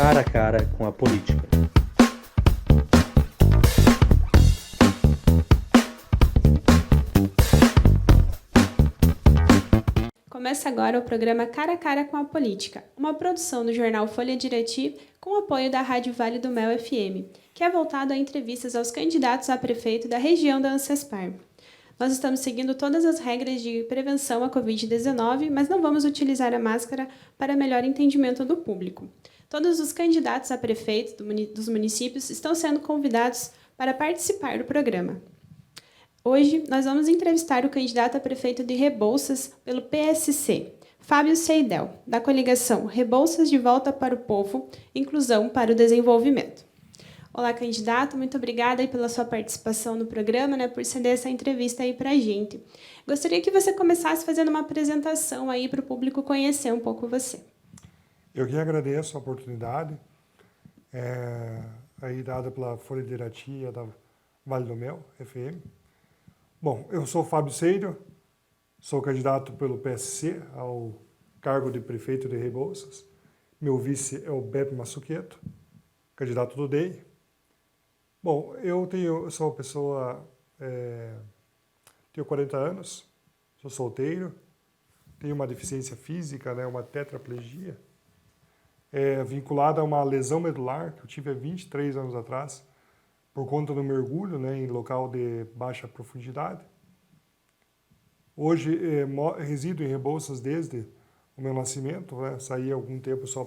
Cara a cara com a política. Começa agora o programa Cara a Cara com a Política, uma produção do jornal Folha Direito com o apoio da Rádio Vale do Mel FM, que é voltado a entrevistas aos candidatos a prefeito da região da Ancespar. Nós estamos seguindo todas as regras de prevenção à Covid-19, mas não vamos utilizar a máscara para melhor entendimento do público. Todos os candidatos a prefeito dos municípios estão sendo convidados para participar do programa. Hoje, nós vamos entrevistar o candidato a prefeito de Rebouças pelo PSC, Fábio Seidel, da coligação Rebouças de Volta para o Povo, Inclusão para o Desenvolvimento. Olá, candidato, muito obrigada aí pela sua participação no programa, por ceder essa entrevista aí para a gente. Gostaria que você começasse fazendo uma apresentação aí para o público conhecer um pouco você. Eu que agradeço a oportunidade aí dada pela Folha Direito da Vale do Mel FM. Bom, eu sou Fábio Seidel, sou candidato pelo PSC ao cargo de prefeito de Rebouças. Meu vice é o Beppe Massuqueto, candidato do DEI. Bom, eu sou uma pessoa, tenho 40 anos, sou solteiro, tenho uma deficiência física, uma tetraplegia, vinculada a uma lesão medular que eu tive há 23 anos atrás, por conta do mergulho em local de baixa profundidade. Hoje resido em Rebouças desde o meu nascimento, saí há algum tempo só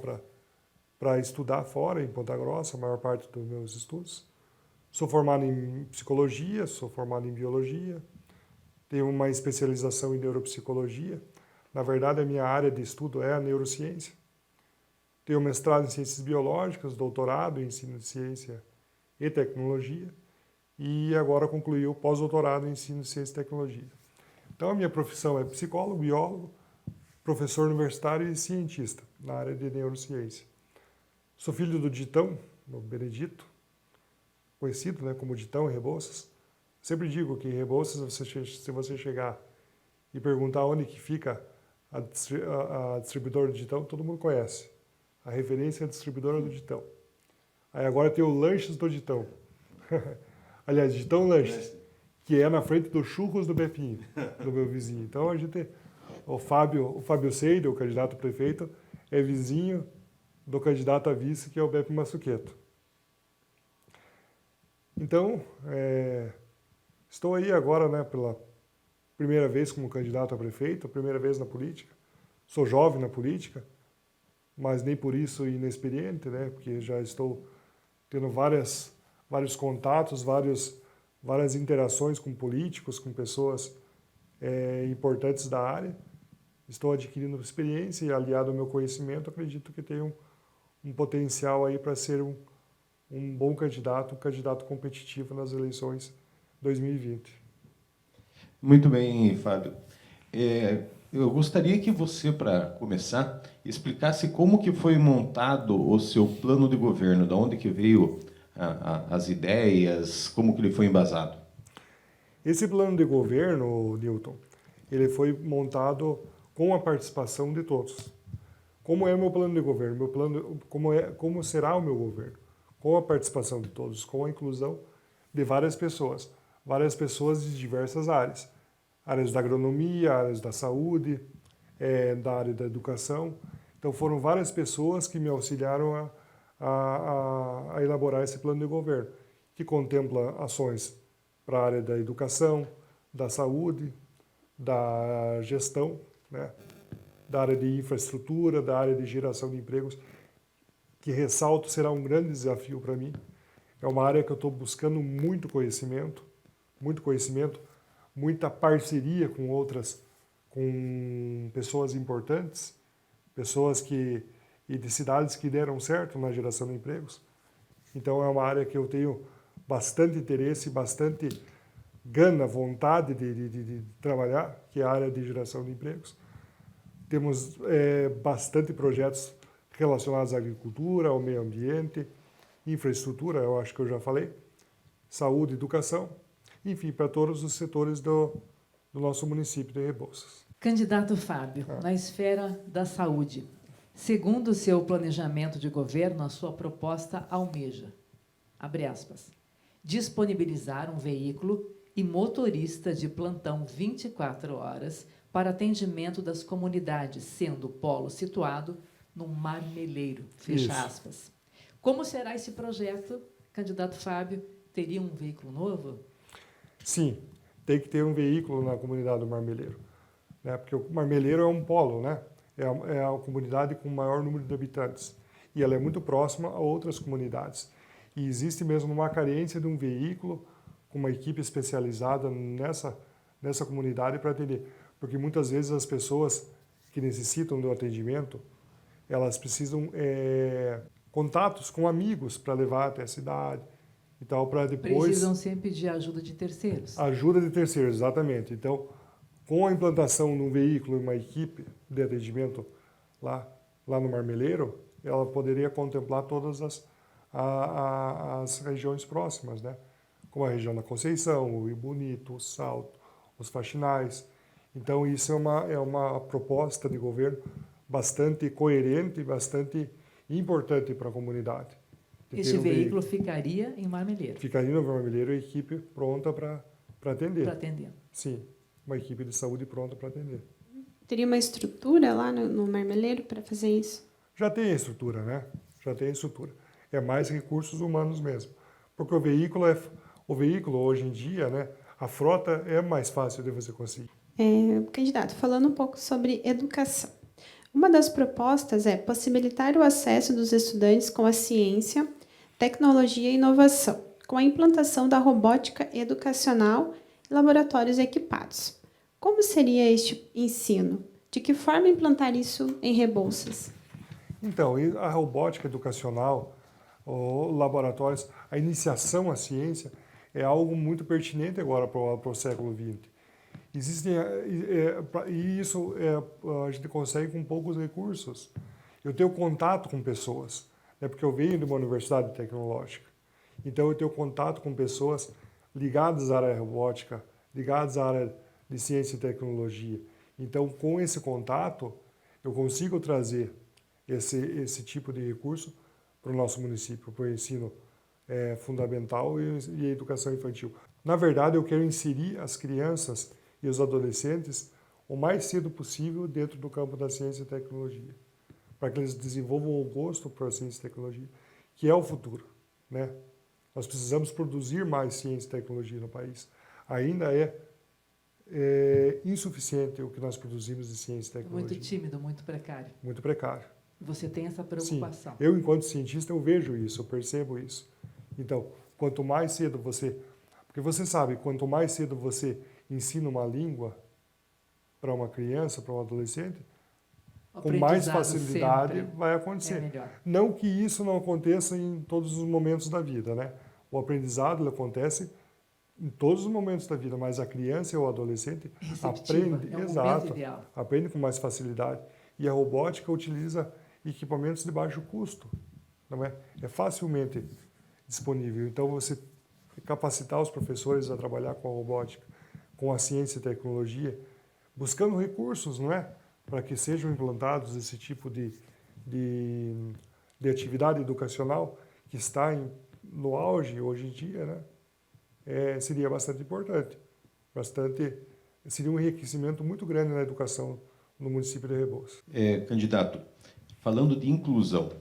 para estudar fora, em Ponta Grossa, a maior parte dos meus estudos. Sou formado em psicologia, sou formado em biologia, tenho uma especialização em neuropsicologia. Na verdade, a minha área de estudo é a neurociência. Tenho mestrado em ciências biológicas, doutorado em ensino de ciência e tecnologia, e agora concluí o pós-doutorado em ensino de ciência e tecnologia. Então, a minha profissão é psicólogo, biólogo, professor universitário e cientista na área de neurociência. Sou filho do Ditão, do Benedito, conhecido como Ditão em Rebouças. Sempre digo que em Rebouças, se você chegar e perguntar onde que fica a distribuidora do Ditão, todo mundo conhece. A referência é a distribuidora do Ditão. Aí agora tem o Lanches do Ditão. Aliás, Ditão Lanches, que é na frente do Churros do Bepinho, do meu vizinho. Então a gente, o Fábio Seidel, o candidato a prefeito, é vizinho do candidato a vice, que é o Beppe Massuqueto. Então, estou aí agora, pela primeira vez como candidato a prefeito, primeira vez na política. Sou jovem na política, mas nem por isso inexperiente, porque já estou tendo vários contatos, várias interações com políticos, com pessoas importantes da área. Estou adquirindo experiência e, aliado ao meu conhecimento, acredito que tenho um potencial aí para ser um bom candidato, um candidato competitivo nas eleições 2020. Muito bem, Fábio. Eu gostaria que você, para começar, explicasse como que foi montado o seu plano de governo, de onde que veio as ideias, como que ele foi embasado. Esse plano de governo, Newton, ele foi montado com a participação de todos. Como é o meu plano de governo? Como será o meu governo? Com a participação de todos, com a inclusão de várias pessoas de diversas áreas. Áreas da agronomia, áreas da saúde, da área da educação. Então foram várias pessoas que me auxiliaram a elaborar esse plano de governo, que contempla ações para a área da educação, da saúde, da gestão, da área de infraestrutura, da área de geração de empregos, que ressalto será um grande desafio para mim. É uma área que eu estou buscando muito conhecimento, muita parceria com pessoas importantes, e de cidades que deram certo na geração de empregos. Então é uma área que eu tenho bastante interesse, bastante gana, vontade de trabalhar, que é a área de geração de empregos. Temos bastante projetos relacionados à agricultura, ao meio ambiente, infraestrutura, eu acho que eu já falei, saúde, educação, enfim, para todos os setores do nosso município de Rebouças. Candidato Fábio, na esfera da saúde, Segundo o seu planejamento de governo, a sua proposta almeja, abre aspas, disponibilizar um veículo e motorista de plantão 24 horas para atendimento das comunidades, sendo o polo situado no Marmeleiro, fecha Isso. aspas. Como será esse projeto, candidato Fábio? Teria um veículo novo? Sim, tem que ter um veículo na comunidade do Marmeleiro, né? Porque o Marmeleiro é um polo, né? É a comunidade com o maior número de habitantes e ela é muito próxima a outras comunidades. E existe mesmo uma carência de um veículo com uma equipe especializada nessa comunidade para atender, porque muitas vezes as pessoas que necessitam do atendimento, elas precisam contatos com amigos para levar até a cidade e tal, para depois... Precisam sempre de ajuda de terceiros. Ajuda de terceiros, exatamente. Então, com a implantação de um veículo e uma equipe de atendimento lá no Marmeleiro, ela poderia contemplar todas as regiões próximas, né? Como a região da Conceição, o Rio Bonito, o Salto, os Faxinais. Então, isso é uma proposta de governo bastante coerente e bastante importante para a comunidade. Este veículo ficaria em Marmeleiro. Ficaria no Marmeleiro a equipe pronta para atender. Para atender. Sim, uma equipe de saúde pronta para atender. Teria uma estrutura lá no Marmeleiro para fazer isso? Já tem a estrutura, né? Já tem a estrutura. É mais recursos humanos mesmo. Porque o veículo hoje em dia, né? A frota é mais fácil de você conseguir. Candidato, falando um pouco sobre educação. Uma das propostas é possibilitar o acesso dos estudantes com a ciência, tecnologia e inovação, com a implantação da robótica educacional e laboratórios equipados. Como seria este ensino? De que forma implantar isso em Rebouças? Então, a robótica educacional, os laboratórios, a iniciação à ciência é algo muito pertinente agora para o século XX. Existem, e isso a gente consegue com poucos recursos. Eu tenho contato com pessoas, né, porque eu venho de uma universidade tecnológica. Então, eu tenho contato com pessoas ligadas à área robótica, ligadas à área de ciência e tecnologia. Então, com esse contato, eu consigo trazer esse tipo de recurso para o nosso município, para o ensino fundamental e a educação infantil. Na verdade, eu quero inserir as crianças e os adolescentes o mais cedo possível dentro do campo da ciência e tecnologia, para que eles desenvolvam o gosto por ciência e tecnologia, que é o futuro, né? Nós precisamos produzir mais ciência e tecnologia no país. Ainda é insuficiente o que nós produzimos de ciência e tecnologia. Muito tímido, muito precário. Muito precário. Você tem essa preocupação. Sim, eu enquanto cientista eu vejo isso, eu percebo isso. Então, quanto mais cedo porque você sabe, quanto mais cedo você ensina uma língua para uma criança, para um adolescente, com mais facilidade vai acontecer. É melhor. Não que isso não aconteça em todos os momentos da vida, né? O aprendizado ele acontece em todos os momentos da vida, mas a criança e o adolescente aprende, É um momento ideal. aprende com mais facilidade. E a robótica utiliza equipamentos de baixo custo, não é? É facilmente disponível. Então você capacitar os professores a trabalhar com a robótica, com a ciência e tecnologia, buscando recursos, não é? Para que sejam implantados esse tipo de atividade educacional que está no auge hoje em dia, né? Seria bastante importante. Seria um enriquecimento muito grande na educação no município de Rebouças. Candidato, falando de inclusão,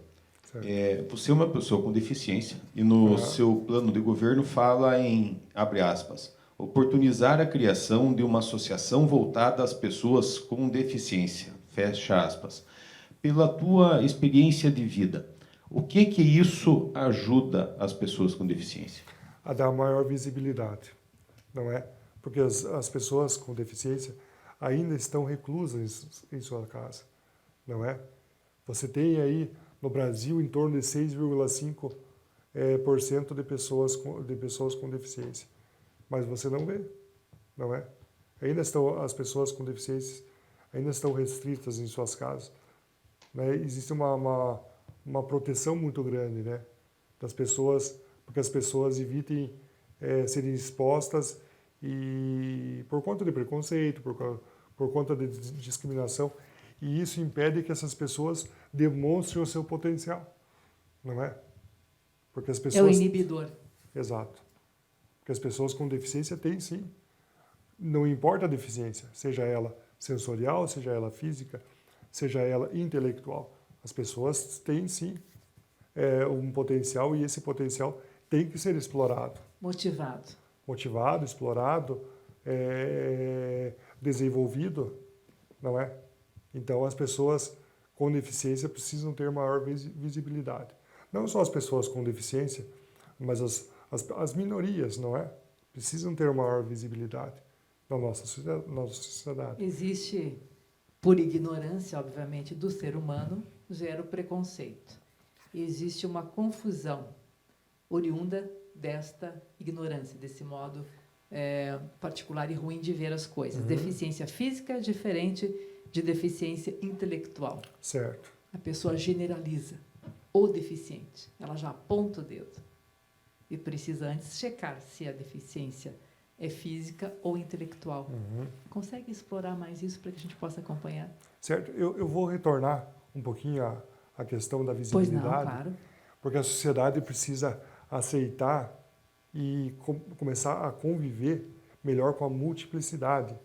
você é uma pessoa com deficiência e no seu plano de governo fala em, abre aspas, oportunizar a criação de uma associação voltada às pessoas com deficiência, fecha aspas. Pela tua experiência de vida, o que isso ajuda as pessoas com deficiência? A dar maior visibilidade, não é? Porque as pessoas com deficiência ainda estão reclusas em sua casa, não é? Você tem aí no Brasil em torno de 6,5% de pessoas com deficiência, mas você não vê, não é? As pessoas com deficiência ainda estão restritas em suas casas, né? Existe uma proteção muito grande, né, das pessoas, porque as pessoas evitem serem expostas e por conta de preconceito, por conta de discriminação. E isso impede que essas pessoas demonstrem o seu potencial, não é? Porque as É o pessoas... inibidor. Exato. Porque as pessoas com deficiência têm sim. Não importa a deficiência, seja ela sensorial, seja ela física, seja ela intelectual. As pessoas têm sim um potencial e esse potencial tem que ser explorado. Motivado. Motivado, explorado, desenvolvido, não é? Então as pessoas com deficiência precisam ter maior visibilidade. Não só as pessoas com deficiência, mas as minorias, não é? Precisam ter maior visibilidade na nossa sociedade. Existe, por ignorância, obviamente, do ser humano, gera o preconceito. Existe uma confusão oriunda desta ignorância, desse modo particular e ruim de ver as coisas. Deficiência física é diferente de deficiência intelectual. Certo. A pessoa generaliza o deficiente, ela já aponta o dedo e precisa antes checar se a deficiência é física ou intelectual. Consegue explorar mais isso para que a gente possa acompanhar? Certo. Eu vou retornar um pouquinho à questão da Pois visibilidade, não, claro. porque a sociedade precisa aceitar e começar a conviver melhor com a multiplicidade,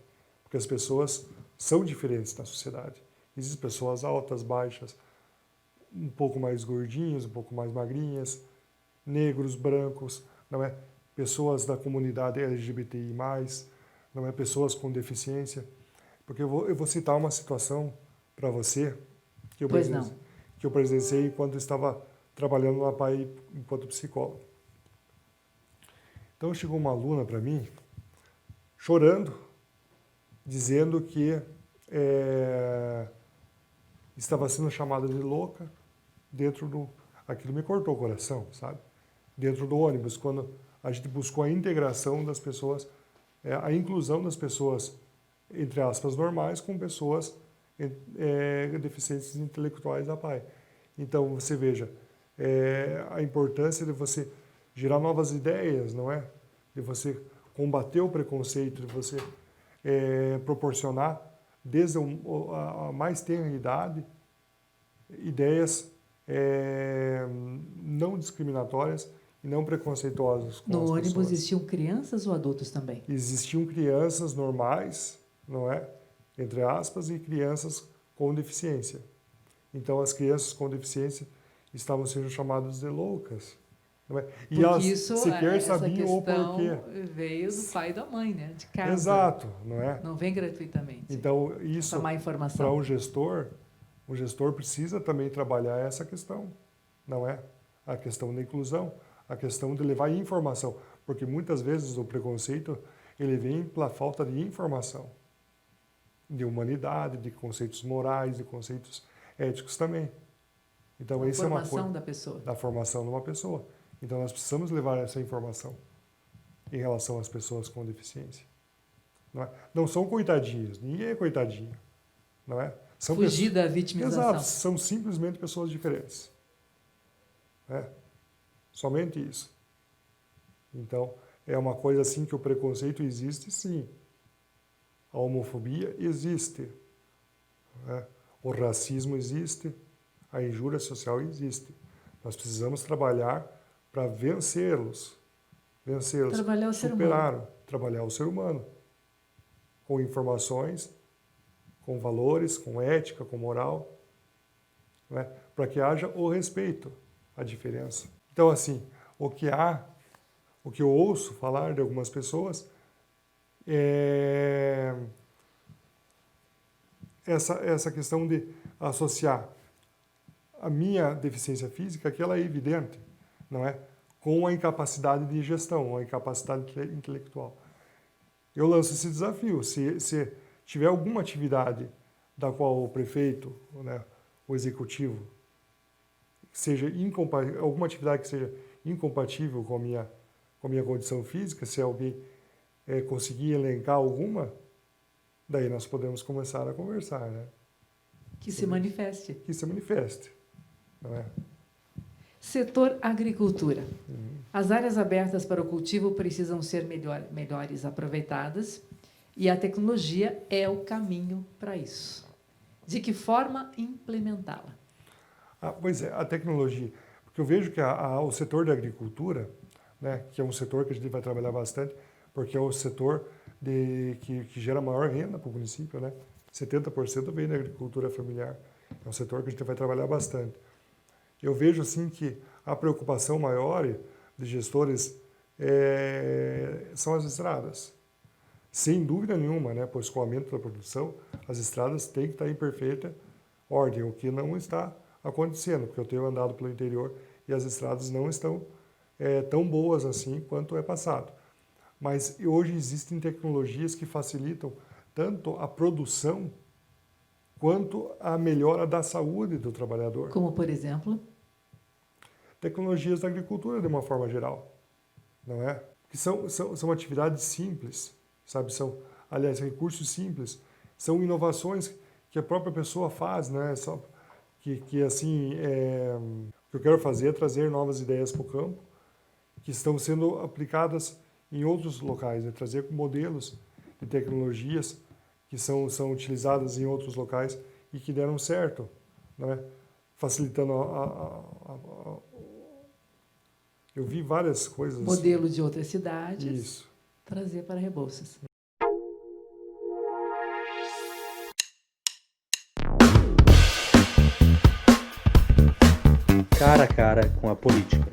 porque as pessoas são diferentes na sociedade. Existem pessoas altas, baixas, um pouco mais gordinhas, um pouco mais magrinhas, negros, brancos, não é? Pessoas da comunidade LGBTI+, não é? Pessoas com deficiência. Porque eu vou citar uma situação para você que eu presenciei enquanto estava trabalhando na PAI enquanto psicólogo. Então chegou uma aluna para mim, chorando, dizendo que estava sendo chamada de louca dentro do... Aquilo me cortou o coração, sabe? Dentro do ônibus, quando a gente buscou a integração das pessoas, a inclusão das pessoas, entre aspas, normais, com pessoas deficientes intelectuais da PAI. Então, você veja, a importância de você gerar novas ideias, não é? De você combater o preconceito, de você proporcionar, desde a mais tenra idade, ideias não discriminatórias e não preconceituosas com No as ônibus pessoas. existiam crianças ou adultos também? Existiam crianças normais, não é? Entre aspas, e crianças com deficiência. Então, as crianças com deficiência estavam sendo chamadas de loucas. Não é? E Porque elas isso, sequer essa sabiam o questão porquê. veio do pai e da mãe, né? De casa. Exato, não é? Não vem gratuitamente. Então, isso, essa má para informação. um gestor precisa também trabalhar essa questão, não é? A questão da inclusão, a questão de levar informação, porque muitas vezes o preconceito ele vem pela falta de informação, de humanidade, de conceitos morais, de conceitos éticos também. Então, isso é uma coisa da pessoa. da formação de uma pessoa. Então, nós precisamos levar essa informação em relação às pessoas com deficiência. Não é? Não são coitadinhos, ninguém é coitadinho, não é? São Fugir da vitimização. Exato, são simplesmente pessoas diferentes. Né? Somente isso. Então, é uma coisa assim que o preconceito existe, sim. A homofobia existe. Né? O racismo existe. A injúria social existe. Nós precisamos trabalhar para vencê-los. Trabalhar o ser humano. Trabalhar o ser humano. Com informações, com valores, com ética, com moral, né? Para que haja o respeito à diferença. Então, assim, o que eu ouço falar de algumas pessoas é essa questão de associar a minha deficiência física, que ela é evidente, não é? Com a incapacidade de gestão, a incapacidade intelectual. Eu lanço esse desafio. Se tiver alguma atividade da qual o prefeito, né, o executivo, seja alguma atividade que seja incompatível com a minha condição física, se alguém conseguir elencar alguma, daí nós podemos começar a conversar, né? Que se manifeste. Que se manifeste, não é? Setor agricultura. As áreas abertas para o cultivo precisam ser melhores aproveitadas e a tecnologia é o caminho para isso. De que forma implementá-la? Pois é, a tecnologia. Porque eu vejo que o setor da agricultura, né, que é um setor que a gente vai trabalhar bastante, porque é o setor que gera maior renda para o município, né? 70% vem da agricultura familiar. É um setor que a gente vai trabalhar bastante. Eu vejo assim que a preocupação maior de gestores são as estradas. Sem dúvida nenhuma, né? Pois com o aumento da produção, as estradas têm que estar em perfeita ordem, o que não está acontecendo, porque eu tenho andado pelo interior e as estradas não estão tão boas assim quanto é passado. Mas hoje existem tecnologias que facilitam tanto a produção quanto a melhora da saúde do trabalhador. Como, por exemplo? Tecnologias da agricultura, de uma forma geral, não é? Que são atividades simples, sabe? Aliás, recursos simples, são inovações que a própria pessoa faz, né? Que assim, o que eu quero fazer é trazer novas ideias para o campo, que estão sendo aplicadas em outros locais, né? Trazer modelos de tecnologias que são utilizadas em outros locais e que deram certo, né? Facilitando eu vi várias coisas. Modelo de outras cidades. Isso. Trazer para Rebouças. Cara a cara com a política.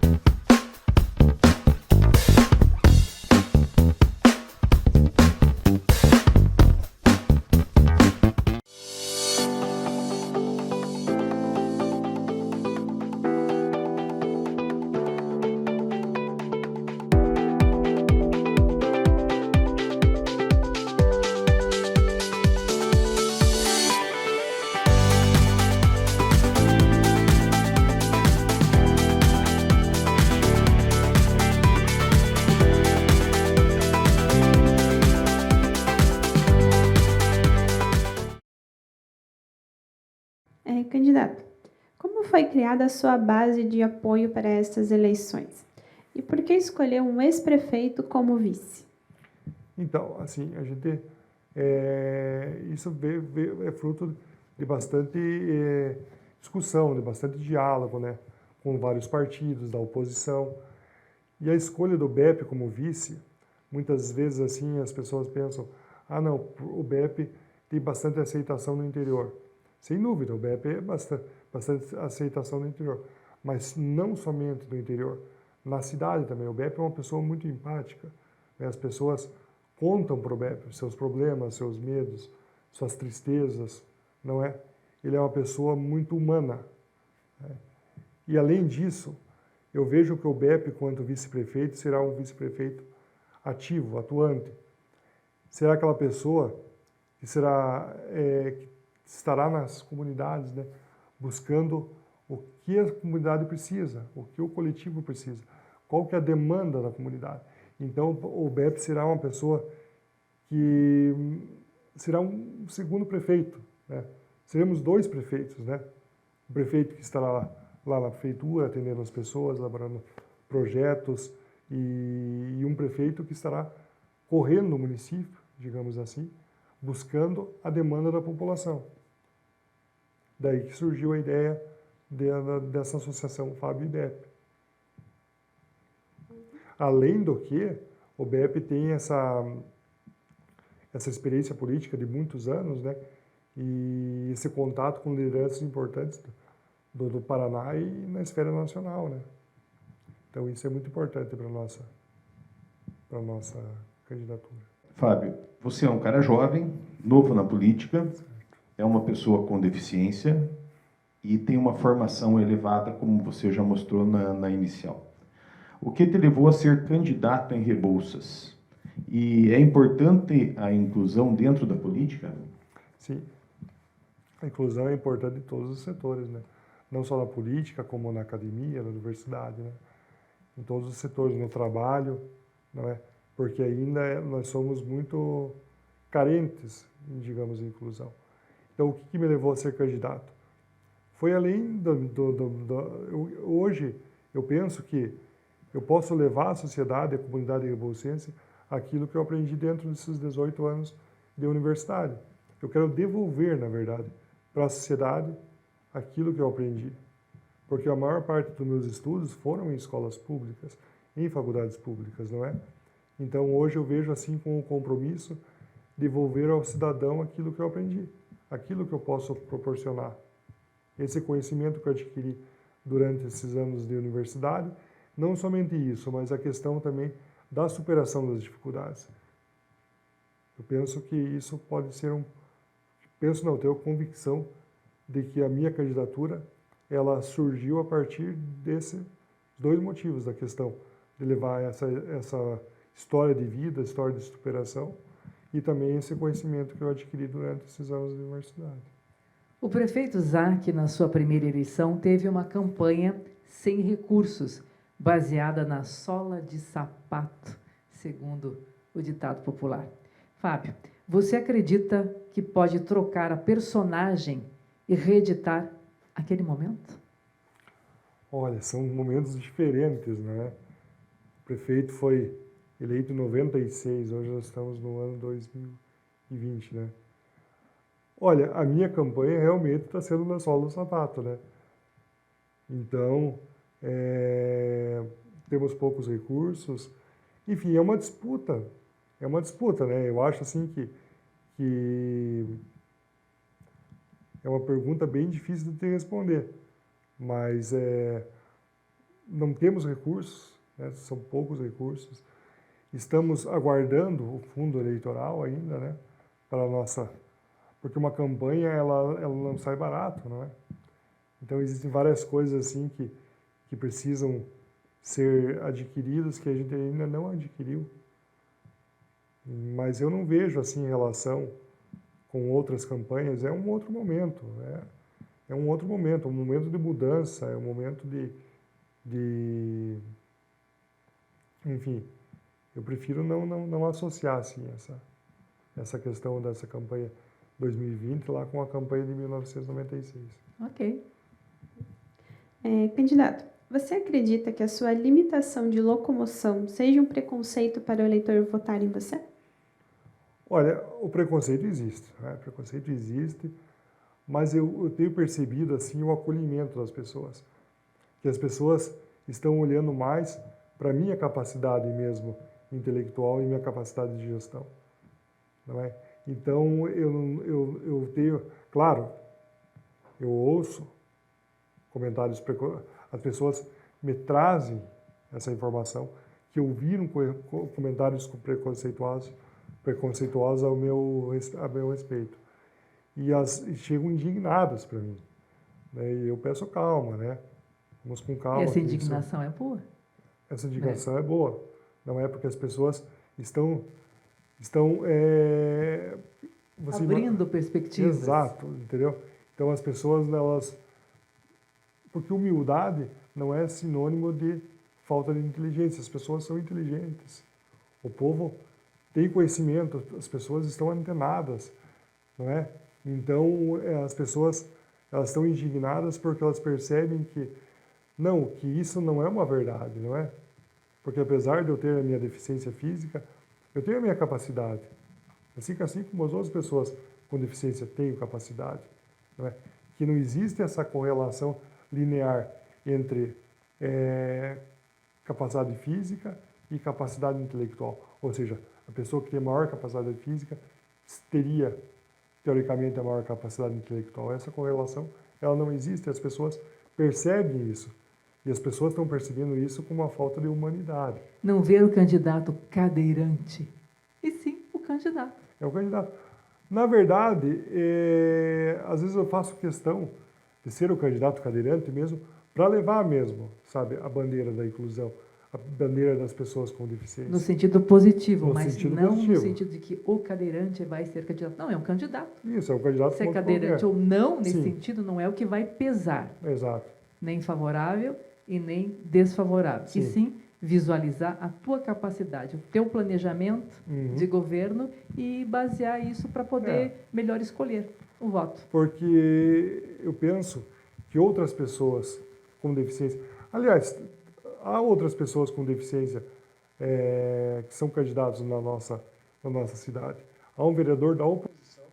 Candidato, como foi criada a sua base de apoio para estas eleições? E por que escolher um ex-prefeito como vice? Então, assim, a gente isso é fruto de bastante discussão, de bastante diálogo, né, com vários partidos da oposição. E a escolha do BEP como vice, muitas vezes assim as pessoas pensam, não, o BEP tem bastante aceitação no interior. Sem dúvida, o BEP é bastante aceitação no interior, mas não somente no interior, na cidade também. O BEP é uma pessoa muito empática, né? As pessoas contam para o BEP seus problemas, seus medos, suas tristezas, não é? Ele é uma pessoa muito humana, né? E além disso, eu vejo que o BEP, quanto vice-prefeito, será um vice-prefeito ativo, atuante. Será aquela pessoa que estará nas comunidades, né, buscando o que a comunidade precisa, o que o coletivo precisa, qual que é a demanda da comunidade. Então, o BEP será uma pessoa que será um segundo prefeito, né? Seremos dois prefeitos, né? O prefeito que estará lá na prefeitura, atendendo as pessoas, elaborando projetos, e um prefeito que estará correndo no município, digamos assim, buscando a demanda da população. Daí que surgiu a ideia dessa associação FAB e BEP. Além do que, o BEP tem essa experiência política de muitos anos, né? E esse contato com lideranças importantes do Paraná e na esfera nacional, né? Então isso é muito importante para a nossa candidatura. Fábio, você é um cara jovem, novo na política, é uma pessoa com deficiência e tem uma formação elevada, como você já mostrou na inicial. O que te levou a ser candidato em Rebouças? E é importante a inclusão dentro da política? Sim, a inclusão é importante em todos os setores, né? Não só na política, como na academia, na universidade, né? Em todos os setores, no trabalho, não é? Porque ainda nós somos muito carentes, digamos, em inclusão. Então, o que me levou a ser candidato? Foi além hoje, eu penso que eu posso levar à sociedade, à comunidade rebouçense, aquilo que eu aprendi dentro desses 18 anos de universidade. Eu quero devolver, na verdade, para a sociedade aquilo que eu aprendi. Porque a maior parte dos meus estudos foram em escolas públicas, em faculdades públicas, não é? Então, hoje eu vejo assim com o compromisso de devolver ao cidadão aquilo que eu aprendi, aquilo que eu posso proporcionar. Esse conhecimento que eu adquiri durante esses anos de universidade, não somente isso, mas a questão também da superação das dificuldades. Eu penso que isso pode ser tenho convicção de que a minha candidatura, ela surgiu a partir desses dois motivos da questão, de levar essa história de vida, história de superação, e também esse conhecimento que eu adquiri durante esses anos de universidade. O prefeito Zac, na sua primeira eleição, teve uma campanha sem recursos, baseada na sola de sapato, segundo o ditado popular. Fábio, você acredita que pode trocar a personagem e reeditar aquele momento? Olha, são momentos diferentes, né? O prefeito foi eleito em 96, hoje nós estamos no ano 2020, né? Olha, a minha campanha realmente está sendo na sola do sapato, né? Então, temos poucos recursos, enfim, é uma disputa, né? Eu acho assim que é uma pergunta bem difícil de responder, mas não temos recursos, né? São poucos recursos. Estamos aguardando o fundo eleitoral ainda, né? Para a nossa, porque uma campanha ela não sai barato, não é? Então existem várias coisas assim que precisam ser adquiridas que a gente ainda não adquiriu. Mas eu não vejo assim em relação com outras campanhas, é um outro momento, né? É um outro momento, um momento de mudança, é um momento de enfim, eu prefiro não associar assim essa questão dessa campanha 2020 lá com a campanha de 1996. Ok. Candidato, você acredita que a sua limitação de locomoção seja um preconceito para o eleitor votar em você? Olha, o preconceito existe, né? O preconceito existe, mas eu tenho percebido assim o acolhimento das pessoas, que as pessoas estão olhando mais para a minha capacidade mesmo intelectual e minha capacidade de gestão, não é? Então eu tenho, claro, eu ouço comentários, as pessoas me trazem essa informação que ouviram comentários preconceituosos a meu respeito e chegam indignadas para mim, né? E eu peço calma, né? Vamos com calma. E essa indignação é boa? Essa indignação é boa, não é porque as pessoas estão abrindo perspectivas. Exato, entendeu? Então as pessoas porque humildade não é sinônimo de falta de inteligência. As pessoas são inteligentes. O povo tem conhecimento, as pessoas estão antenadas, não é? Então as pessoas elas estão indignadas porque elas percebem que isso não é uma verdade, não é? Porque apesar de eu ter a minha deficiência física, eu tenho a minha capacidade. Assim como as outras pessoas com deficiência têm capacidade, não é? Que não existe essa correlação linear entre capacidade física e capacidade intelectual. Ou seja, a pessoa que tem maior capacidade física teria, teoricamente, a maior capacidade intelectual. Essa correlação ela não existe, as pessoas percebem isso. E as pessoas estão percebendo isso como uma falta de humanidade. Não ver o candidato cadeirante, e sim o candidato. É o candidato. Na verdade, às vezes eu faço questão de ser o candidato cadeirante mesmo, para levar mesmo, sabe, a bandeira da inclusão, a bandeira das pessoas com deficiência. No sentido positivo, No mas sentido não positivo. no sentido de que o cadeirante vai ser candidato. Não, é um candidato. Isso, é um candidato Ser como cadeirante ou qualquer. não, nesse Sim. sentido, não é o que vai pesar. Exato. Nem favorável e nem desfavorável. Sim. E sim visualizar a tua capacidade, o teu planejamento de governo e basear isso para poder melhor escolher o voto. Porque eu penso que outras pessoas com deficiência... Aliás, há outras pessoas com deficiência que são candidatos na nossa cidade. Há um vereador da oposição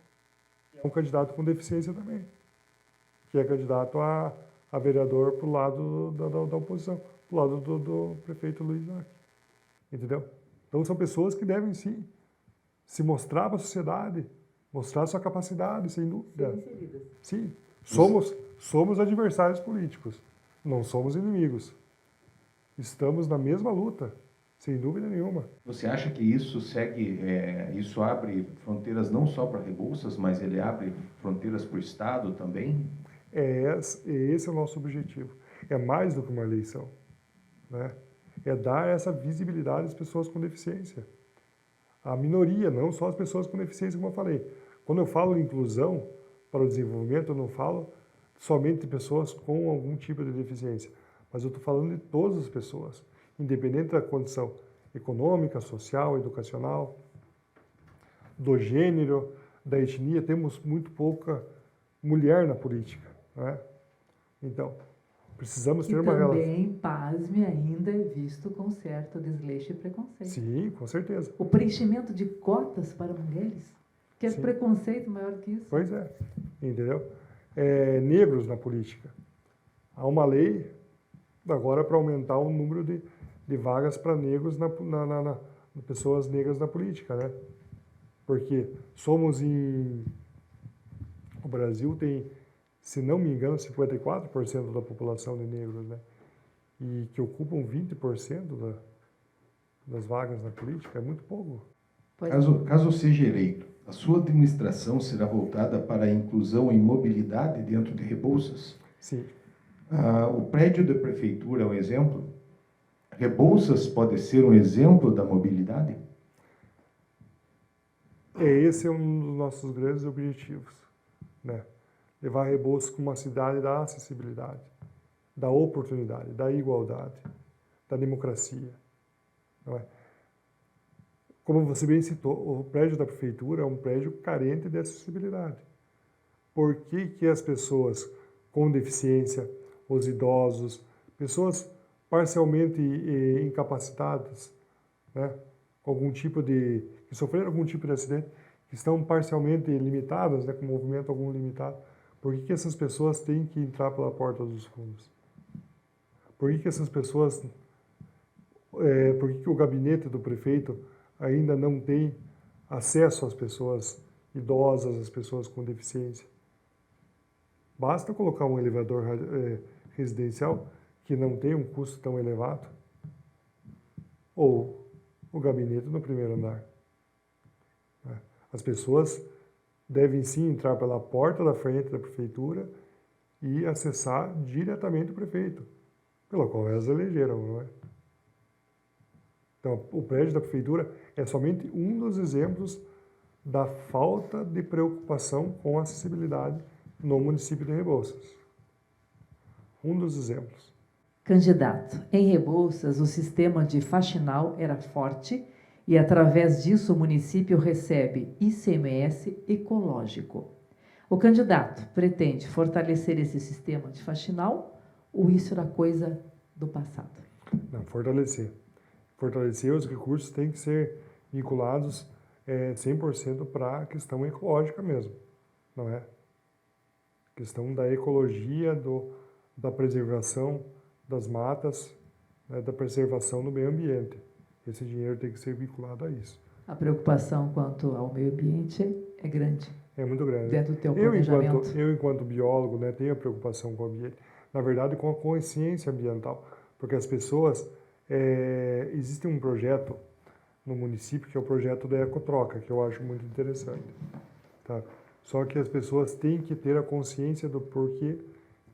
que é um candidato com deficiência também. que é candidato a vereador para o lado da oposição, para o lado do prefeito Luiz Arce. Entendeu? Então são pessoas que devem sim se mostrar para a sociedade, mostrar sua capacidade, sem dúvida. Sim, somos adversários políticos, não somos inimigos. Estamos na mesma luta, sem dúvida nenhuma. Você acha que isso isso abre fronteiras não só para Rebouças, mas ele abre fronteiras para o Estado também? Esse é o nosso objetivo. É mais do que uma eleição, né? É dar essa visibilidade às pessoas com deficiência. A minoria, não só as pessoas com deficiência, como eu falei. Quando eu falo em inclusão para o desenvolvimento, eu não falo somente de pessoas com algum tipo de deficiência, mas eu estou falando de todas as pessoas, independente da condição econômica, social, educacional, do gênero, da etnia. Temos muito pouca mulher na política, né? Então, precisamos ter uma relação. E também, pasme, ainda é visto com certo desleixo e preconceito. Sim, com certeza. O preenchimento de cotas para mulheres, que é Sim. preconceito maior que isso. Pois é, entendeu? Negros na política. Há uma lei agora para aumentar o número de vagas para negros, pessoas negras na política, né? Porque o Brasil tem, se não me engano, 54% da população de negros, né? E que ocupam 20% das vagas na política, é muito pouco. Caso seja eleito, a sua administração será voltada para a inclusão e mobilidade dentro de Rebouças? Sim. O prédio da prefeitura é um exemplo? Rebouças pode ser um exemplo da mobilidade? Esse é um dos nossos grandes objetivos, né? Levar Rebouças como uma cidade da acessibilidade, da oportunidade, da igualdade, da democracia, não é? Como você bem citou, o prédio da prefeitura é um prédio carente de acessibilidade. Por que as pessoas com deficiência, os idosos, pessoas parcialmente incapacitadas, né, que sofreram algum tipo de acidente, que estão parcialmente limitadas, né, com movimento algum limitado, por que essas pessoas têm que entrar pela porta dos fundos? Por que essas pessoas, por que o gabinete do prefeito ainda não tem acesso às pessoas idosas, às pessoas com deficiência? Basta colocar um elevador residencial que não tem um custo tão elevado, ou o gabinete no primeiro andar. As pessoas devem sim entrar pela porta da frente da prefeitura e acessar diretamente o prefeito, pelo qual elas elegeram, não é? Então, o prédio da prefeitura é somente um dos exemplos da falta de preocupação com a acessibilidade no município de Rebouças. Um dos exemplos. Candidato, em Rebouças, o sistema de faxinal era forte e, através disso, o município recebe ICMS ecológico. O candidato pretende fortalecer esse sistema de faxinal ou isso era coisa do passado? Não, fortalecer. Fortalecer, os recursos têm que ser vinculados 100% para a questão ecológica mesmo, não é? Questão da ecologia, da preservação das matas, né, da preservação do meio ambiente. Esse dinheiro tem que ser vinculado a isso. A preocupação quanto ao meio ambiente é grande. É muito grande. Dentro do teu planejamento. Eu, enquanto biólogo, né, tenho a preocupação com o ambiente. Na verdade, com a consciência ambiental. Porque as pessoas... existe um projeto no município que é o projeto da Ecotroca, que eu acho muito interessante. Tá? Só que as pessoas têm que ter a consciência do porquê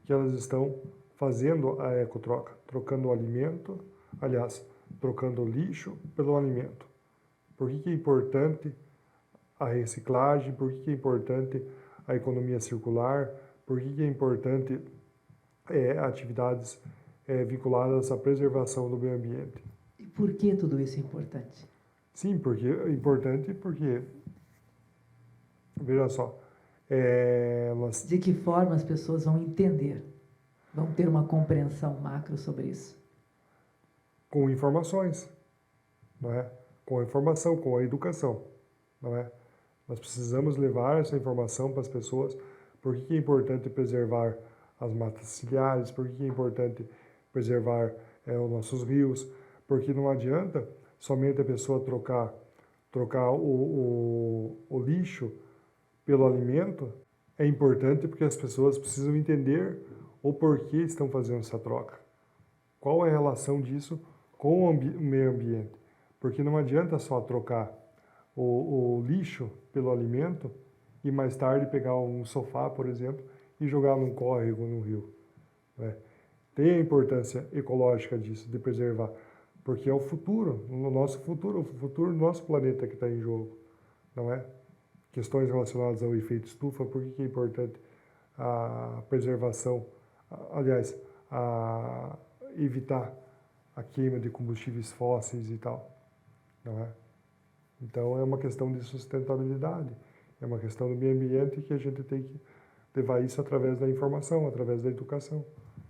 que elas estão fazendo a ecotroca, trocando o alimento, aliás, trocando o lixo pelo alimento. Por que é importante a reciclagem, por que é importante a economia circular, por que é importante atividades vinculadas à preservação do meio ambiente. E por que tudo isso é importante? Sim, porque é importante porque, veja só, De que forma as pessoas vão entender, vão ter uma compreensão macro sobre isso? Com informações, não é? Com a informação, com a educação, não é? Nós precisamos levar essa informação para as pessoas, Por que é importante preservar as matas ciliares? Por que é importante preservar os nossos rios? Porque não adianta somente a pessoa trocar o lixo pelo alimento. É importante porque as pessoas precisam entender o porquê estão fazendo essa troca. Qual é a relação disso com o meio ambiente? Porque não adianta só trocar o lixo pelo alimento e mais tarde pegar um sofá, por exemplo, e jogar num córrego ou num rio, né? Tem a importância ecológica disso, de preservar, porque é o futuro, o futuro do nosso planeta que está em jogo, não é? Questões relacionadas ao efeito estufa, por que é importante a preservação, aliás, evitar a queima de combustíveis fósseis e tal, não é? Então é uma questão de sustentabilidade, é uma questão do meio ambiente que a gente tem que levar isso através da informação, através da educação.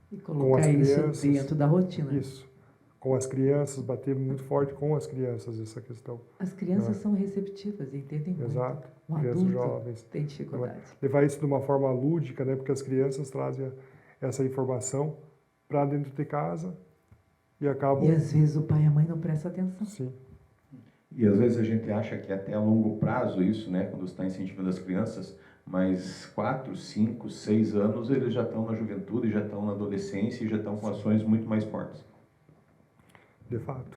E colocar isso dentro da rotina. Isso. Com as crianças, bater muito forte com as crianças essa questão. As crianças são receptivas, entendem muito. Exato. Um Crianças adulto jovens. tem dificuldade. Levar isso de uma forma lúdica, né? Porque as crianças trazem essa informação para dentro de casa e acabam... E às vezes o pai e a mãe não prestam atenção. Sim. E às vezes a gente acha que é até a longo prazo isso, né, quando está incentivando as crianças, mas 4, 5, 6 anos eles já estão na juventude, já estão na adolescência e já estão com ações muito mais fortes. De fato.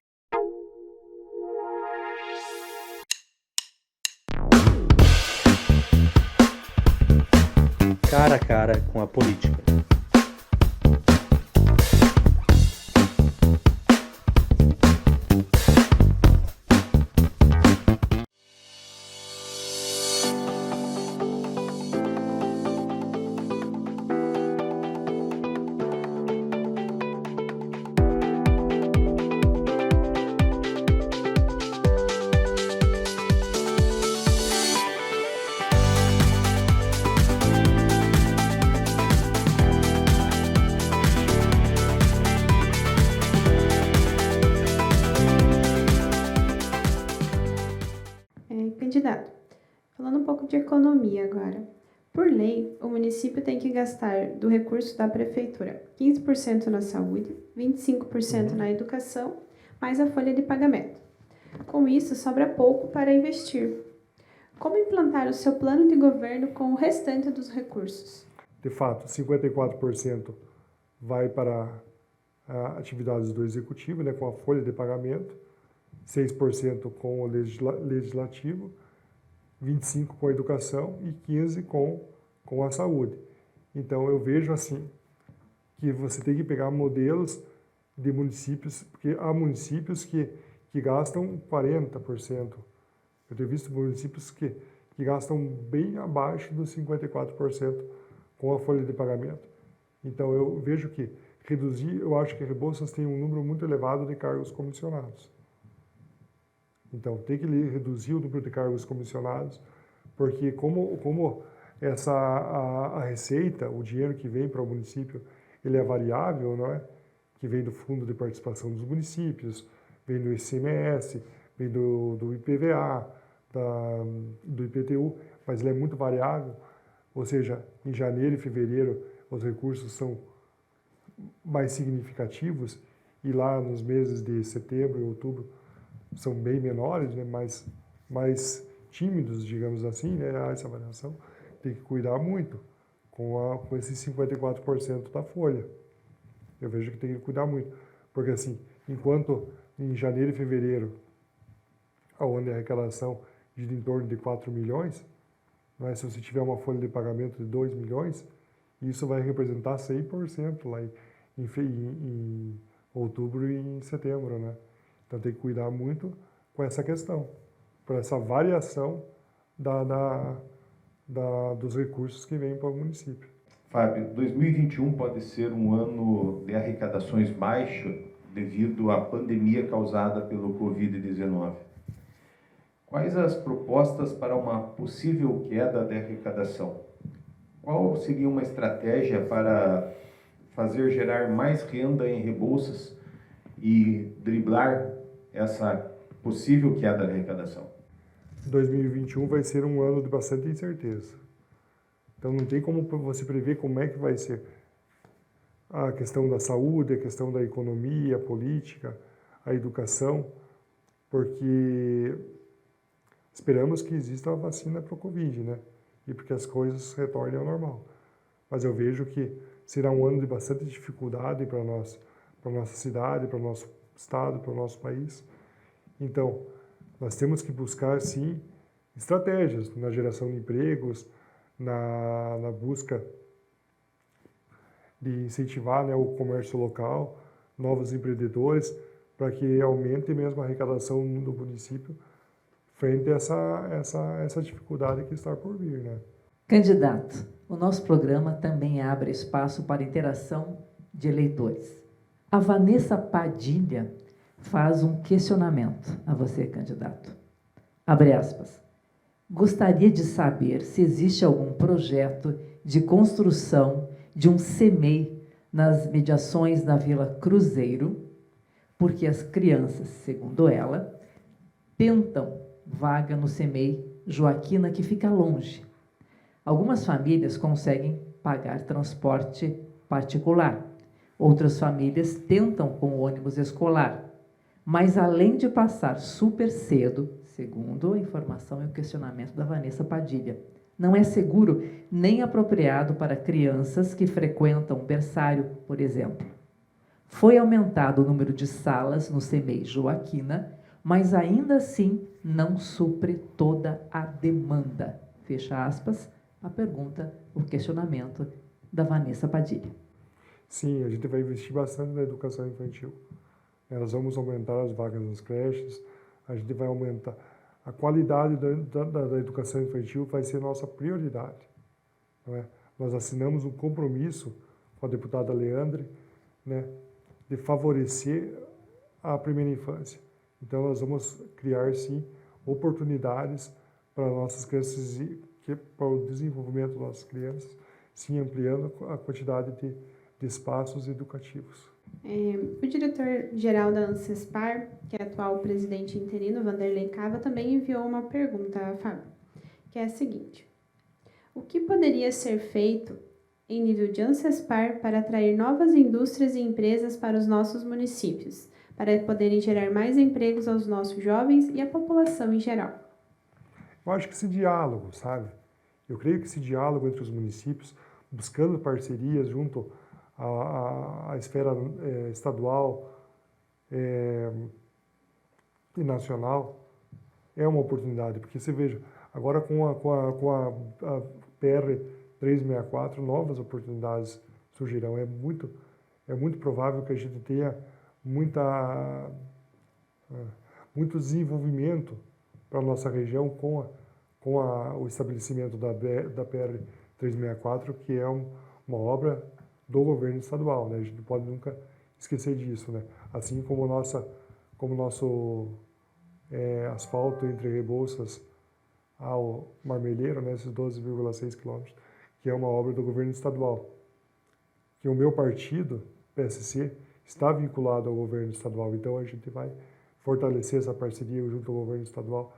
Cara a cara com a política. Candidato, falando um pouco de economia agora. Por lei, o município tem que gastar do recurso da prefeitura 15% na saúde, 25% na educação, mais a folha de pagamento. Com isso, sobra pouco para investir. Como implantar o seu plano de governo com o restante dos recursos? De fato, 54% vai para atividades do executivo, né, com a folha de pagamento, 6% com o legislativo, 25% com a educação e 15% com a saúde. Então, eu vejo assim, que você tem que pegar modelos de municípios, porque há municípios que gastam 40%. Eu tenho visto municípios que gastam bem abaixo dos 54% com a folha de pagamento. Então, eu vejo que eu acho que Rebouças tem um número muito elevado de cargos comissionados. Então, tem que reduzir o número de cargos comissionados, porque como a receita, o dinheiro que vem para o município, ele é variável, não é? Que vem do Fundo de Participação dos Municípios, vem do ICMS, vem do IPVA, do IPTU, mas ele é muito variável, ou seja, em janeiro e fevereiro os recursos são mais significativos e lá nos meses de setembro e outubro são bem menores, né, mais tímidos, digamos assim, né, essa variação. Tem que cuidar muito com esses 54% da folha. Eu vejo que tem que cuidar muito, porque assim, enquanto em janeiro e fevereiro, onde a arrecadação gira em torno de 4 milhões, né, se você tiver uma folha de pagamento de 2 milhões, isso vai representar 100% lá em outubro e em setembro, né? Então tem que cuidar muito com essa questão, por essa variação dos recursos que vêm para o município. Fábio, 2021 pode ser um ano de arrecadações baixo devido à pandemia causada pelo Covid-19. Quais as propostas para uma possível queda de arrecadação? Qual seria uma estratégia para fazer gerar mais renda em Rebouças e driblar essa possível queda de arrecadação? 2021 vai ser um ano de bastante incerteza. Então não tem como você prever como é que vai ser a questão da saúde, a questão da economia, a política, a educação, porque esperamos que exista uma vacina para o Covid, né? E porque as coisas retornem ao normal. Mas eu vejo que será um ano de bastante dificuldade para nós, para nossa cidade, para o nosso estado, para o nosso país. Então, nós temos que buscar, sim, estratégias na geração de empregos, na busca de incentivar, né, o comércio local, novos empreendedores, para que aumente mesmo a arrecadação do município frente a essa dificuldade que está por vir, né? Candidato, o nosso programa também abre espaço para interação de eleitores. A Vanessa Padilha faz um questionamento a você, candidato. Abre aspas. Gostaria de saber se existe algum projeto de construção de um CEMEI nas mediações da Vila Cruzeiro, porque as crianças, segundo ela, tentam vaga no CEMEI Joaquina, que fica longe. Algumas famílias conseguem pagar transporte particular. Outras famílias tentam com o ônibus escolar. Mas, além de passar super cedo, segundo a informação e o questionamento da Vanessa Padilha, não é seguro nem apropriado para crianças que frequentam berçário, por exemplo. Foi aumentado o número de salas no CEMEI Joaquina, mas ainda assim não supre toda a demanda. Fecha aspas, a pergunta, o questionamento da Vanessa Padilha. Sim, a gente vai investir bastante na educação infantil. Nós vamos aumentar as vagas nas creches, a gente vai aumentar. A qualidade da educação infantil vai ser nossa prioridade. Não é? Nós assinamos um compromisso com a deputada Leandre, né, de favorecer a primeira infância. Então, nós vamos criar, sim, oportunidades para nossas crianças, para o desenvolvimento das nossas crianças, sim, ampliando a quantidade de espaços educativos. O diretor-geral da ANSESPAR, que é atual presidente interino, Vanderlei Cava, também enviou uma pergunta a Fábio, que é a seguinte. O que poderia ser feito em nível de ANSESPAR para atrair novas indústrias e empresas para os nossos municípios, para poderem gerar mais empregos aos nossos jovens e à população em geral? Eu acho que esse diálogo, sabe? Eu creio que esse diálogo entre os municípios, buscando parcerias junto à esfera estadual e nacional, é uma oportunidade. Porque você veja, agora com a PR 364, novas oportunidades surgirão. É muito provável que a gente tenha muito desenvolvimento para a nossa região com o estabelecimento da PR 364, que é uma obra do governo estadual, né? A gente não pode nunca esquecer disso, né? Assim como o nosso asfalto entre Rebouças ao Marmeleiro, né? Esses 12,6 quilômetros, que é uma obra do governo estadual. Que o meu partido, PSC, está vinculado ao governo estadual. Então, a gente vai fortalecer essa parceria junto ao governo estadual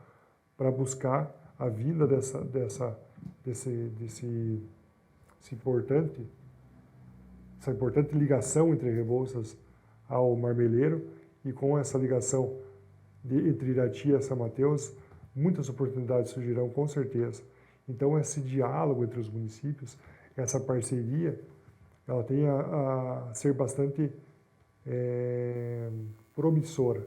para buscar a vinda dessa importante ligação entre Rebouças ao Marmeleiro, e com essa ligação entre Irati e São Mateus, muitas oportunidades surgirão com certeza. Então, esse diálogo entre os municípios, essa parceria, ela tem a ser bastante promissora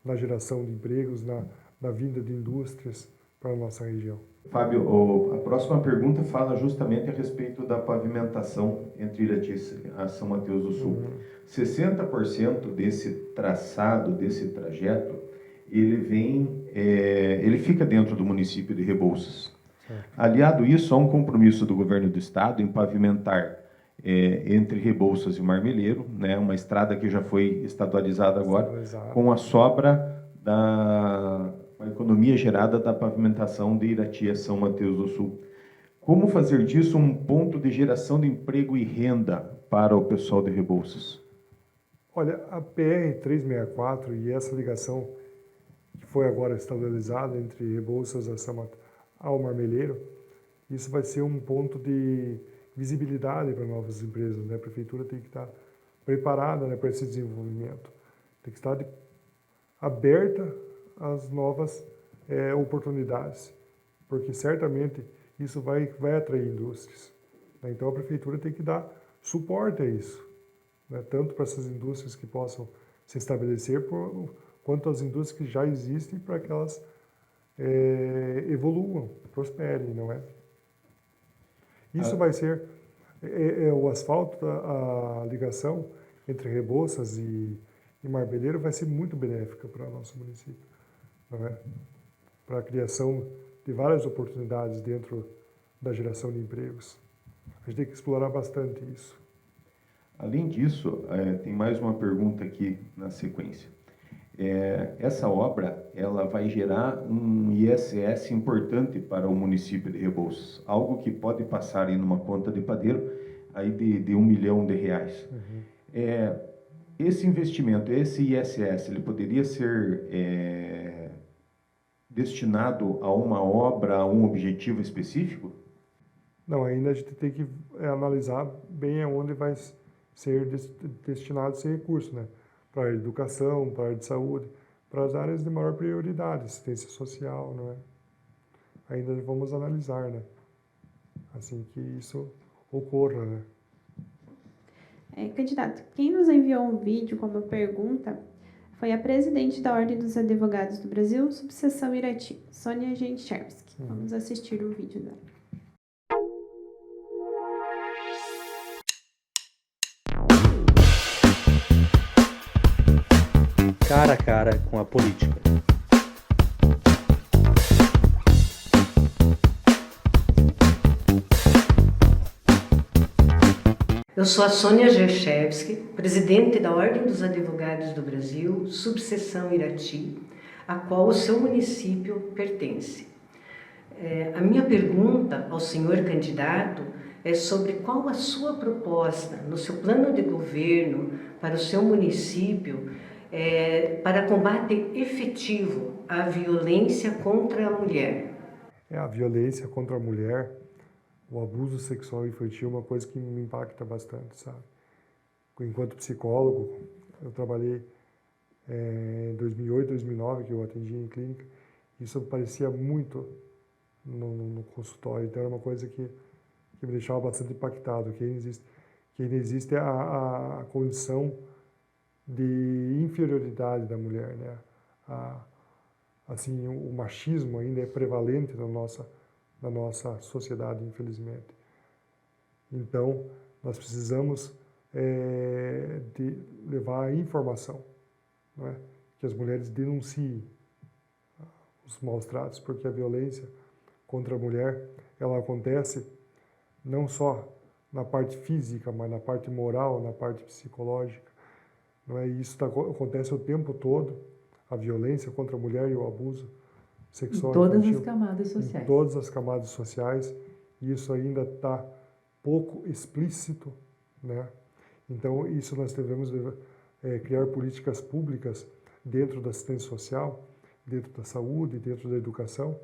na geração de empregos, na vinda de indústrias para a nossa região. Fábio, a próxima pergunta fala justamente a respeito da pavimentação entre Irati e São Mateus do Sul. 60% desse traçado, desse trajeto, ele fica dentro do município de Rebouças. Aliado isso, há um compromisso do governo do estado em pavimentar entre Rebouças e o Marmeleiro, né, uma estrada que já foi estadualizada agora, com a sobra da economia gerada da pavimentação de Irati a São Mateus do Sul. Como fazer disso um ponto de geração de emprego e renda para o pessoal de Rebouças? Olha, a PR-364 e essa ligação que foi agora estadualizada entre Rebouças ao Marmeleiro isso vai ser um ponto de visibilidade para novas empresas, né? A prefeitura tem que estar preparada, né, para esse desenvolvimento, tem que estar aberta às novas oportunidades, porque certamente isso vai atrair indústrias, né? Então a prefeitura tem que dar suporte a isso, né? Tanto para essas indústrias que possam se estabelecer, quanto as indústrias que já existem, para que elas evoluam, prosperem, não é? Isso vai ser o asfalto, a ligação entre Rebouças e Marbeleiro vai ser muito benéfica para o nosso município, não é? Para a criação de várias oportunidades dentro da geração de empregos. A gente tem que explorar bastante isso. Além disso, tem mais uma pergunta aqui na sequência. Essa obra, ela vai gerar um ISS importante para o município de Rebouças, algo que pode passar aí numa conta de padeiro aí de R$1 milhão. Esse investimento, esse ISS, ele poderia ser destinado a uma obra, a um objetivo específico? Não, ainda a gente tem que analisar bem aonde vai ser destinado esse recurso, né? Para a educação, para a área de saúde, para as áreas de maior prioridade, assistência social, não é? Ainda vamos analisar, né? Assim que isso ocorra, né? Candidato, quem nos enviou um vídeo com uma pergunta foi a presidente da Ordem dos Advogados do Brasil, subseção Irati, Sônia Genchevski. Vamos assistir o vídeo dela. Cara a cara com a política. Eu sou a Sônia Genchevski, presidente da Ordem dos Advogados do Brasil, subseção Irati, a qual o seu município pertence. A minha pergunta ao senhor candidato é sobre qual a sua proposta no seu plano de governo para o seu município para combate efetivo à violência contra a mulher. A violência contra a mulher, o abuso sexual infantil é uma coisa que me impacta bastante, sabe? Enquanto psicólogo, eu trabalhei em 2008, 2009, que eu atendi em clínica, isso aparecia muito no consultório, então era uma coisa que me deixava bastante impactado, que ainda existe a condição de inferioridade da mulher, né? Assim, o machismo ainda é prevalente na nossa sociedade, infelizmente. Então, nós precisamos de levar a informação, não é? Que as mulheres denunciem os maus tratos, porque a violência contra a mulher, ela acontece não só na parte física, mas na parte moral, na parte psicológica, não é? Isso acontece o tempo todo, a violência contra a mulher e o abuso sexual em todas infantil, as camadas sociais. em todas as camadas sociais, e isso ainda está pouco explícito, né? Então, isso nós devemos criar políticas públicas dentro da assistência social, dentro da saúde, dentro da educação,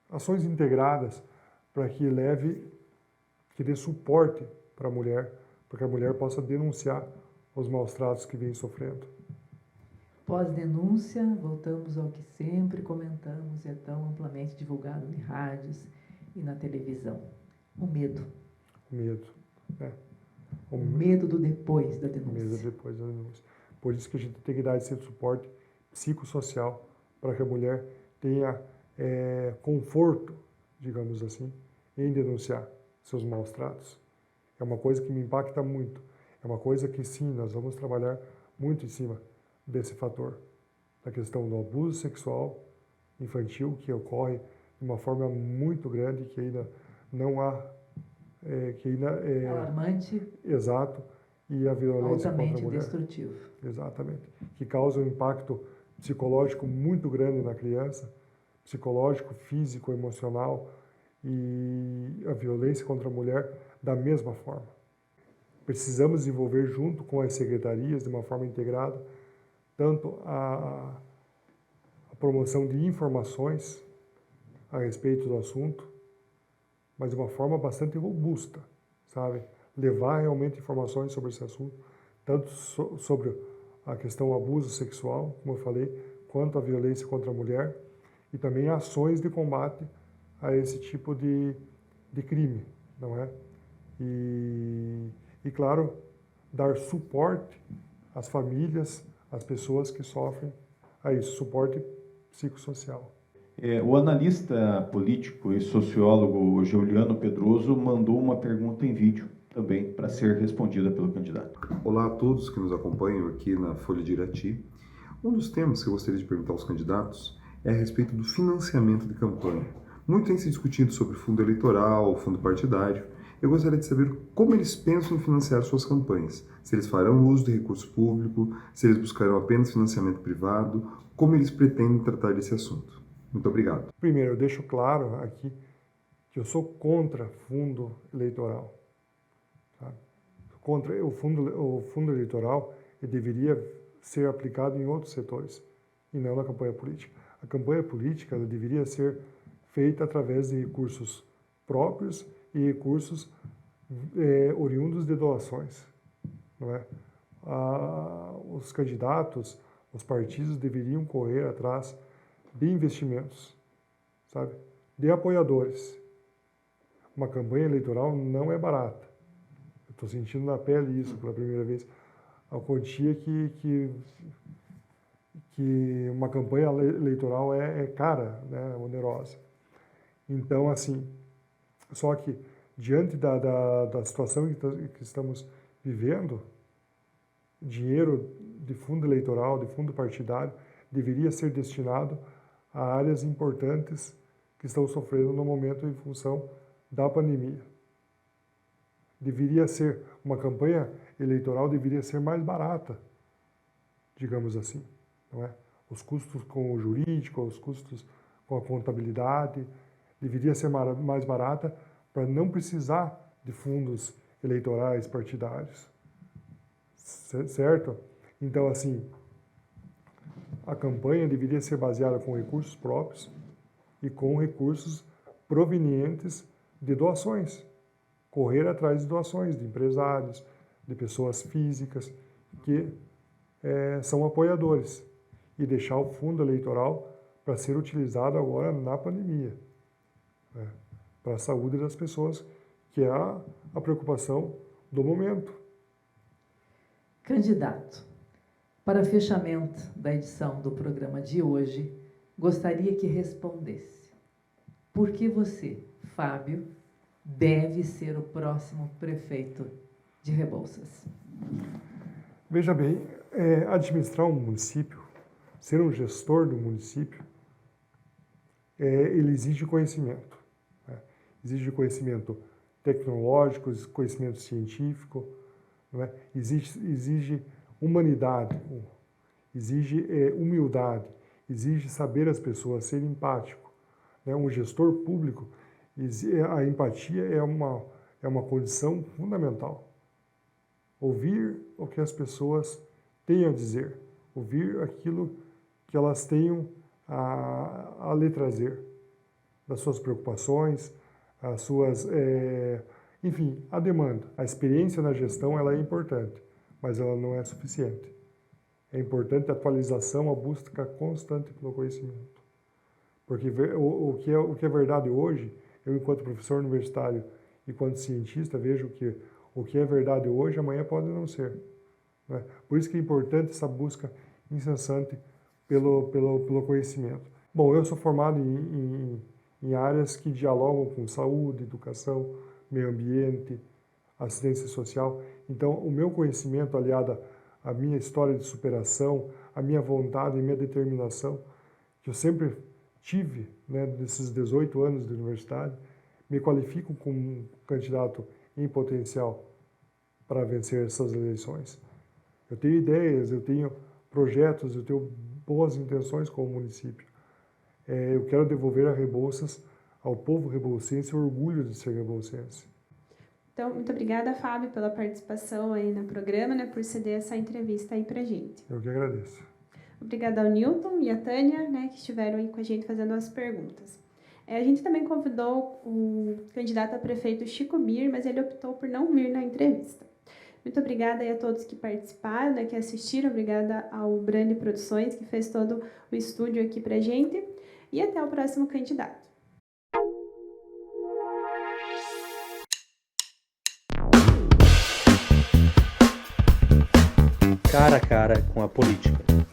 ações integradas para que dê suporte para a mulher, para que a mulher possa denunciar os maus tratos que vem sofrendo. Pós-denúncia, voltamos ao que sempre comentamos e é tão amplamente divulgado em rádios e na televisão. O medo. O medo, né? O medo do depois da denúncia. O medo depois da denúncia. Por isso que a gente tem que dar esse suporte psicossocial para que a mulher tenha conforto, digamos assim, em denunciar seus maus tratos. É uma coisa que me impacta muito. É uma coisa que, sim, nós vamos trabalhar muito em cima desse fator, da questão do abuso sexual infantil, que ocorre de uma forma muito grande, que ainda não há, que ainda é alarmante, exato, e a violência contra a altamente mulher, destrutivo. Exatamente, que causa um impacto psicológico muito grande na criança, psicológico, físico, emocional, e a violência contra a mulher da mesma forma. Precisamos desenvolver junto com as secretarias, de uma forma integrada, tanto a promoção de informações a respeito do assunto, mas de uma forma bastante robusta, sabe? Levar realmente informações sobre esse assunto, tanto sobre a questão do abuso sexual, como eu falei, quanto a violência contra a mulher, e também ações de combate a esse tipo de crime, não é? E claro, dar suporte às famílias, às pessoas que sofrem a isso, suporte psicossocial. O analista político e sociólogo Giuliano Pedroso mandou uma pergunta em vídeo também para ser respondida pelo candidato. Olá a todos que nos acompanham aqui na Folha de Irati. Um dos temas que eu gostaria de perguntar aos candidatos é a respeito do financiamento de campanha. Muito tem se discutido sobre fundo eleitoral, fundo partidário. Eu gostaria de saber como eles pensam em financiar suas campanhas. Se eles farão uso de recurso público, se eles buscarão apenas financiamento privado, como eles pretendem tratar desse assunto. Muito obrigado. Primeiro, eu deixo claro aqui que eu sou contra fundo eleitoral. Tá? Contra o fundo eleitoral, ele deveria ser aplicado em outros setores e não na campanha política. A campanha política ela deveria ser feita através de recursos próprios e recursos oriundos de doações, não é? Os candidatos, os partidos deveriam correr atrás de investimentos, sabe? De apoiadores. Uma campanha eleitoral não é barata. Eu estou sentindo na pele isso pela primeira vez. A quantia que uma campanha eleitoral é cara, né? Onerosa. Então, assim, só que diante da situação que estamos vivendo, dinheiro de fundo eleitoral, de fundo partidário, deveria ser destinado a áreas importantes que estão sofrendo no momento em função da pandemia. Deveria ser, uma campanha eleitoral deveria ser mais barata, digamos assim, não é? Os custos com o jurídico, os custos com a contabilidade, deveria ser mais barata para não precisar de fundos eleitorais partidários, certo? Então, assim, a campanha deveria ser baseada com recursos próprios e com recursos provenientes de doações. Correr atrás de doações de empresários, de pessoas físicas que são apoiadores e deixar o fundo eleitoral para ser utilizado agora na pandemia, né, para a saúde das pessoas, que é a preocupação do momento. Candidato, para fechamento da edição do programa de hoje, gostaria que respondesse: por que você, Fábio, deve ser o próximo prefeito de Rebouças? Veja bem, administrar um município, ser um gestor do município, ele exige conhecimento. Né? Exige conhecimento tecnológico, conhecimento científico, não é? Exige humanidade, exige humildade, exige saber as pessoas, ser empático. Né? Um gestor público, a empatia é uma condição fundamental. Ouvir o que as pessoas têm a dizer, ouvir aquilo que elas tenham a lhe trazer, das suas preocupações, as suas, enfim, a demanda. A experiência na gestão ela é importante, mas ela não é suficiente. É importante a atualização, a busca constante pelo conhecimento. Porque o que é verdade hoje, eu enquanto professor universitário e enquanto cientista vejo que o que é verdade hoje, amanhã pode não ser. Né? Por isso que é importante essa busca incessante pelo conhecimento. Bom, eu sou formado em áreas que dialogam com saúde, educação, meio ambiente, assistência social. Então, o meu conhecimento, aliado à minha história de superação, à minha vontade e minha determinação, que eu sempre tive, né, nesses 18 anos de universidade, me qualificam como candidato em potencial para vencer essas eleições. Eu tenho ideias, eu tenho projetos, eu tenho boas intenções com o município. Eu quero devolver a Rebouças, ao povo rebouçense, o orgulho de ser rebouçense. Então, muito obrigada, Fábio, pela participação aí no programa, né, por ceder essa entrevista aí pra gente. Eu que agradeço. Obrigada ao Newton e à Tânia, né, que estiveram aí com a gente fazendo as perguntas. A gente também convidou o candidato a prefeito Chico Bir, mas ele optou por não vir na entrevista. Muito obrigada aí a todos que participaram, né, que assistiram. Obrigada ao Brani Produções, que fez todo o estúdio aqui pra gente. E até o próximo candidato. Cara a cara com a política.